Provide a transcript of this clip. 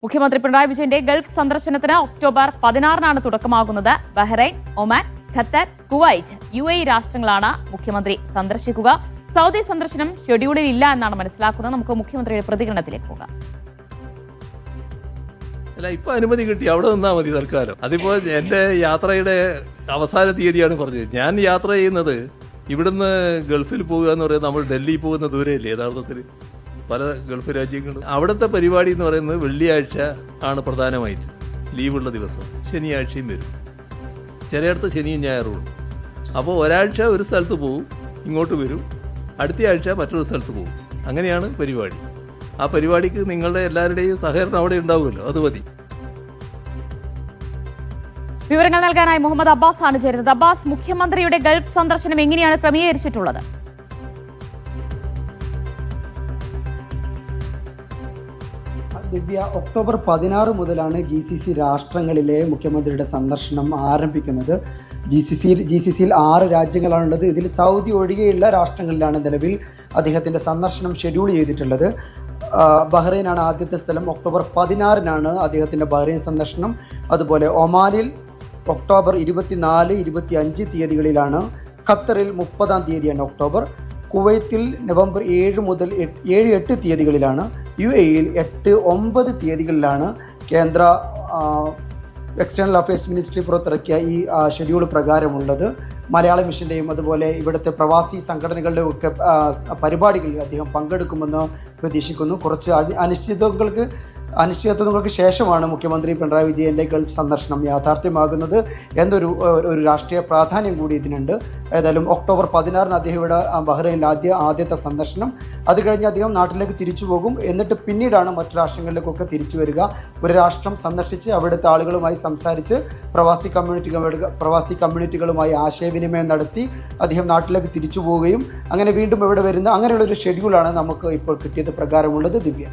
മുഖ്യമന്ത്രി പിണറായി വിജയന്റെ ഗൾഫ് സന്ദർശനത്തിന് ഒക്ടോബർ 16-നാണ് തുടക്കമാകുന്നത്. Bahrain, Oman, Qatar, Kuwait, UAE രാഷ്ട്രങ്ങളാണ് മുഖ്യമന്ത്രി സന്ദർശിക്കുക. സൗദി സന്ദർശനം ഷെഡ്യൂളിൽ ഇല്ല എന്നാണ് മനസ്സിലാക്കുന്നത്. നമുക്ക് മുഖ്യമന്ത്രിയുടെ പ്രതികരണത്തിലേക്ക് പോകാം. അല്ല, ഇപ്പൊ അനുമതി കിട്ടി, അവിടെ നിന്നാ മതി തൽക്കാലം. അതിപ്പോ എന്റെ യാത്രയുടെ അവസാന തീയതിയാണ് പറഞ്ഞത്. ഞാൻ യാത്ര ചെയ്യുന്നത് ഇവിടുന്ന് ഗൾഫിൽ പോകുക എന്ന് പറയുന്നത് നമ്മൾ ഡൽഹി പോകുന്ന ദൂരമില്ലേ യഥാർത്ഥത്തിൽ പല ഗൾഫ് രാജ്യങ്ങളും. അവിടുത്തെ പരിപാടി എന്ന് പറയുന്നത് വെള്ളിയാഴ്ച ആണ് പ്രധാനമായിട്ട് ലീവുള്ള ദിവസം. ശനിയാഴ്ചയും വരും, ചിലയിടത്ത് ശനിയും ഞായറും ഉണ്ട്. അപ്പോൾ ഒരാഴ്ച ഒരു സ്ഥലത്ത് പോകും, ഇങ്ങോട്ട് വരും, അടുത്ത ആഴ്ച മറ്റൊരു സ്ഥലത്ത് പോകും. അങ്ങനെയാണ് പരിപാടി. ആ പരിപാടിക്ക് നിങ്ങളുടെ എല്ലാവരുടെയും സഹകരണം അവിടെ ഉണ്ടാവുമല്ലോ, അത് മതി. വിവരങ്ങൾ നൽകാനായി മുഹമ്മദ് അബ്ബാസ് ആണ് ചേരുന്നത്. അബ്ബാസ്, മുഖ്യമന്ത്രിയുടെ ഗൾഫ് സന്ദർശനം എങ്ങനെയാണ് ക്രമീകരിച്ചിട്ടുള്ളത്? ദിവ്യ, ഒക്ടോബർ 16 മുതലാണ് GCC രാഷ്ട്രങ്ങളിലെ മുഖ്യമന്ത്രിയുടെ സന്ദർശനം ആരംഭിക്കുന്നത്. GCCയിൽ 6 രാജ്യങ്ങളാണുള്ളത്. ഇതിൽ സൗദി ഒഴികെയുള്ള രാഷ്ട്രങ്ങളിലാണ് നിലവിൽ അദ്ദേഹത്തിൻ്റെ സന്ദർശനം ഷെഡ്യൂൾ ചെയ്തിട്ടുള്ളത്. ബഹ്റൈനാണ് ആദ്യത്തെ സ്ഥലം. ഒക്ടോബർ 16-നാണ് അദ്ദേഹത്തിൻ്റെ ബഹ്റൈൻ സന്ദർശനം. അതുപോലെ ഒമാനിൽ ഒക്ടോബർ 24, 25 തീയതികളിലാണ്. ഖത്തറിൽ 30-ാം തീയതിയാണ് ഒക്ടോബർ. കുവൈത്തിൽ നവംബർ 7 മുതൽ 7-8 തീയതികളിലാണ്. UAEയിൽ 8-9 തീയതികളിലാണ്. കേന്ദ്ര എക്സ്റ്റേണൽ അഫയേഴ്സ് മിനിസ്ട്രി പുറത്തിറക്കിയ ഈ ഷെഡ്യൂൾ പ്രകാരമുള്ളത്. മലയാള മിഷൻ്റെയും അതുപോലെ ഇവിടുത്തെ പ്രവാസി സംഘടനകളുടെയും ഒക്കെ പരിപാടികളിൽ അദ്ദേഹം പങ്കെടുക്കുമെന്ന് പ്രതീക്ഷിക്കുന്നു. കുറച്ച് അനിശ്ചിതത്വങ്ങൾക്ക് ശേഷമാണ് മുഖ്യമന്ത്രി പിണറായി വിജയൻ്റെ ഗൾഫ് സന്ദർശനം യാഥാർത്ഥ്യമാകുന്നത് എന്നൊരു രാഷ്ട്രീയ പ്രാധാന്യം കൂടി ഇതിനുണ്ട്. ഏതായാലും ഒക്ടോബർ 16-ന് അദ്ദേഹം ഇവിടെ ബഹ്റൈനിൽ ആദ്യത്തെ സന്ദർശനം. അത് കഴിഞ്ഞ് അദ്ദേഹം നാട്ടിലേക്ക് തിരിച്ചു പോകും. എന്നിട്ട് പിന്നീടാണ് മറ്റു രാഷ്ട്രങ്ങളിലേക്കൊക്കെ തിരിച്ചു വരിക. ഒരു രാഷ്ട്രം സന്ദർശിച്ച് അവിടുത്തെ ആളുകളുമായി സംസാരിച്ച് പ്രവാസി കമ്മ്യൂണിറ്റികളുമായി ആശയവിനിമയം നടത്തി അദ്ദേഹം നാട്ടിലേക്ക് തിരിച്ചു പോവുകയും അങ്ങനെ വീണ്ടും ഇവിടെ വരുന്ന അങ്ങനെയുള്ളൊരു ഷെഡ്യൂളാണ് നമുക്ക് ഇപ്പോൾ കിട്ടിയത് പ്രകാരമുള്ളത്. ദിവ്യ.